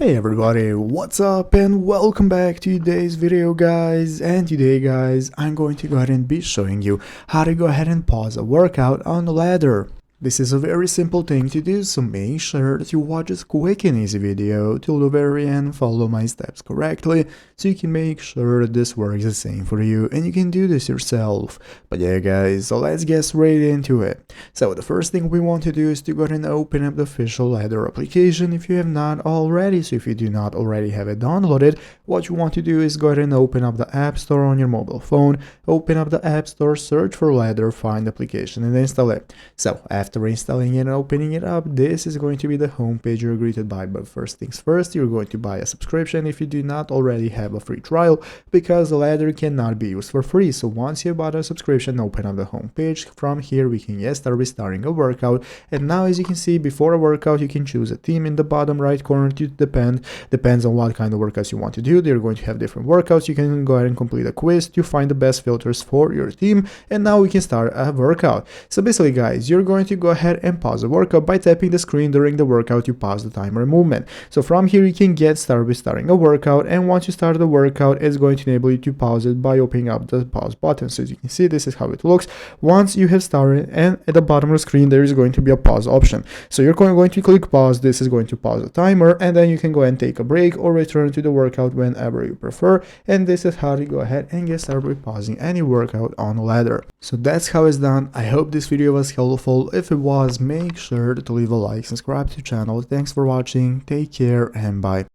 Hey everybody, what's up and welcome back to today's video guys. And today guys, I'm going to go ahead and be showing you how to go ahead and pause a workout on the ladder. This is a very simple thing to do, so make sure that you watch this quick and easy video till the very end, follow my steps correctly, so you can make sure that this works the same for you and you can do this yourself. But yeah guys, so let's get straight into it. So the first thing we want to do is to go ahead and open up the official ladder application if you have not already. So if you do not already have it downloaded, what you want to do is go ahead and open up the App Store on your mobile phone, open up the App Store, search for ladder, find the application and install it. So after installing it and opening it up, this is going to be the home page you're greeted by. But first things first, you're going to buy a subscription if you do not already have a free trial, because the ladder cannot be used for free. So once you bought a subscription, open up the home page. From here we can start restarting a workout. And now as you can see, before a workout you can choose a theme in the bottom right corner. To depends on what kind of workouts you want to do. They're going to have different workouts. You can go ahead and complete a quiz to find the best filters for your theme, and now we can start a workout. So basically guys, you're going to go ahead and pause the workout by tapping the screen. During the workout you pause the timer movement. So from here you can get started with starting a workout, and once you start the workout, it's going to enable you to pause it by opening up the pause button. So as you can see, this is how it looks once you have started, and at the bottom of the screen there is going to be a pause option. So you're going to click pause. This is going to pause the timer, and then you can go and take a break or return to the workout whenever you prefer. And this is how to go ahead and get started with pausing any workout on a ladder. So that's how it's done. I hope this video was helpful. If it was, make sure to leave a like, subscribe to the channel. Thanks for watching, take care and bye.